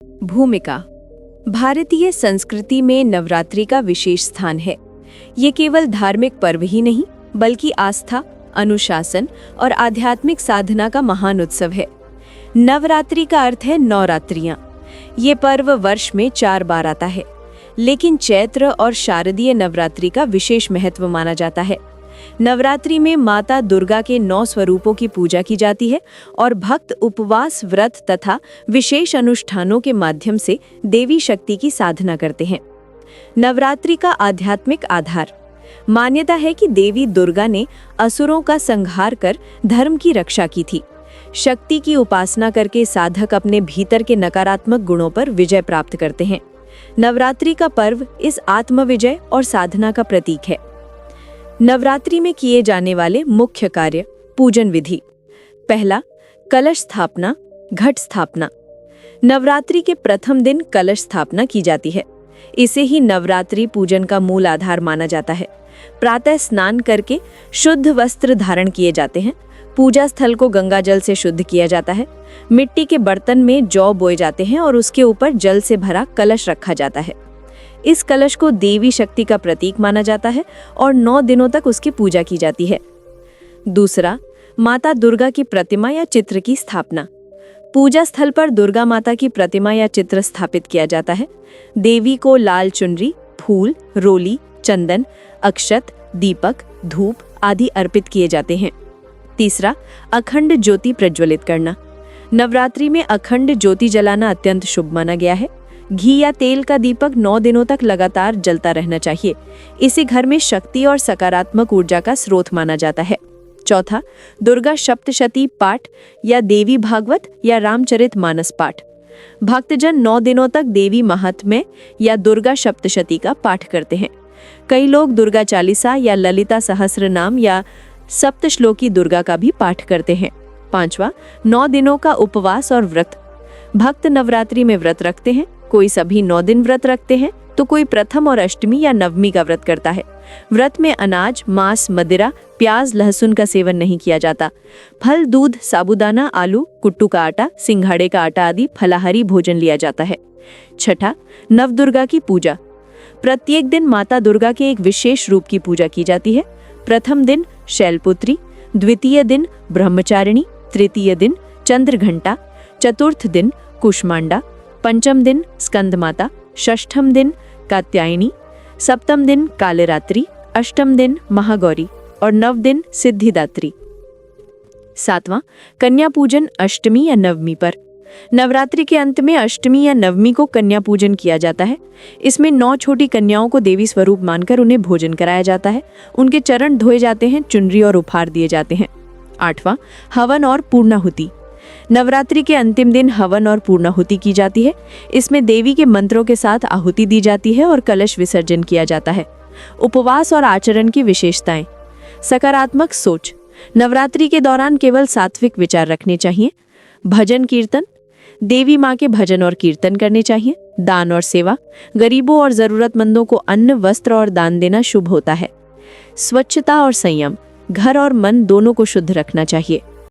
भूमिका। भारतीय संस्कृति में नवरात्रि का विशेष स्थान है। ये केवल धार्मिक पर्व ही नहीं बल्कि आस्था, अनुशासन और आध्यात्मिक साधना का महान उत्सव है। नवरात्रि का अर्थ है 9 रात्रियां। ये पर्व वर्ष में 4 बार आता है, लेकिन चैत्र और शारदीय नवरात्रि का विशेष महत्व माना जाता है। नवरात्रि में माता दुर्गा के 9 स्वरूपों की पूजा की जाती है और भक्त उपवास, व्रत तथा विशेष अनुष्ठानों के माध्यम से देवी शक्ति की साधना करते हैं। नवरात्रि का आध्यात्मिक आधार। मान्यता है कि देवी दुर्गा ने असुरों का संहार कर धर्म की रक्षा की थी। शक्ति की उपासना करके साधक अपने भीतर के नकारात्मक गुणों पर विजय प्राप्त करते हैं। नवरात्रि का पर्व इस आत्मविजय और साधना का प्रतीक है। नवरात्रि में किए जाने वाले मुख्य कार्य। पूजन विधि। पहला, कलश स्थापना, घट स्थापना। नवरात्रि के प्रथम दिन कलश स्थापना की जाती है। इसे ही नवरात्रि पूजन का मूल आधार माना जाता है। प्रातः स्नान करके शुद्ध वस्त्र धारण किए जाते हैं। पूजा स्थल को गंगा जल से शुद्ध किया जाता है। मिट्टी के बर्तन में जौ बोए जाते हैं और उसके ऊपर जल से भरा कलश रखा जाता है। इस कलश को देवी शक्ति का प्रतीक माना जाता है और 9 दिनों तक उसकी पूजा की जाती है। दूसरा, माता दुर्गा की प्रतिमा या चित्र की स्थापना। पूजा स्थल पर दुर्गा माता की प्रतिमा या चित्र स्थापित किया जाता है। देवी को लाल चुनरी, फूल, रोली, चंदन, अक्षत, दीपक, धूप आदि अर्पित किए जाते हैं। तीसरा, अखंड ज्योति प्रज्वलित करना। नवरात्रि में अखंड ज्योति जलाना अत्यंत शुभ माना गया है। घी या तेल का दीपक 9 दिनों तक लगातार जलता रहना चाहिए। इसे घर में शक्ति और सकारात्मक ऊर्जा का स्रोत माना जाता है। चौथा, दुर्गा सप्तशती पाठ या देवी भागवत या रामचरित मानस पाठ। भक्तजन 9 दिनों तक देवी महात्म्य या दुर्गा सप्तशती का पाठ करते हैं। कई लोग दुर्गा चालीसा या ललिता सहस्र नाम या सप्तश्लोकी दुर्गा का भी पाठ करते हैं। पांचवा, 9 दिनों का उपवास और व्रत। भक्त नवरात्रि में व्रत रखते हैं। कोई सभी 9 दिन व्रत रखते हैं तो कोई प्रथम और अष्टमी या नवमी का व्रत करता है। व्रत में अनाज, मांस, मदिरा, प्याज, लहसुन का सेवन नहीं किया जाता। फल, दूध, साबूदाना, आलू, कुट्टू का आटा, सिंघाड़े का आटा आदि फलाहारी भोजन लिया जाता है। छठा, नवदुर्गा की पूजा। प्रत्येक दिन माता दुर्गा के एक विशेष रूप की पूजा की जाती है। प्रथम दिन शैलपुत्री, द्वितीय दिन ब्रह्मचारिणी, तृतीय दिन चंद्रघंटा, चतुर्थ दिन कुष्मांडा, पंचम दिन स्कंद माता, षष्ठम दिन कात्यायनी, सप्तम दिन कालरात्रि, अष्टम दिन महागौरी और 9 दिन सिद्धिदात्री। सातवां, कन्या पूजन अष्टमी या नवमी पर। नवरात्रि के अंत में अष्टमी या नवमी को कन्या पूजन किया जाता है। इसमें 9 छोटी कन्याओं को देवी स्वरूप मानकर उन्हें भोजन कराया जाता है। उनके चरण धोए जाते हैं, चुनरी और उपहार दिए जाते हैं। आठवां, हवन और पूर्णाहुति। नवरात्रि के अंतिम दिन हवन और पूर्णाहुति की जाती है। इसमें देवी के मंत्रों के साथ आहुति दी जाती है और कलश विसर्जन किया जाता है। उपवास और आचरण की विशेषताएं। सकारात्मक सोच। नवरात्रि के दौरान केवल सात्विक विचार रखने चाहिए। भजन कीर्तन। देवी माँ के भजन और कीर्तन करने चाहिए। दान और सेवा। गरीबों और जरूरतमंदों को अन्न, वस्त्र और दान देना शुभ होता है। स्वच्छता और संयम। घर और मन दोनों को शुद्ध रखना चाहिए।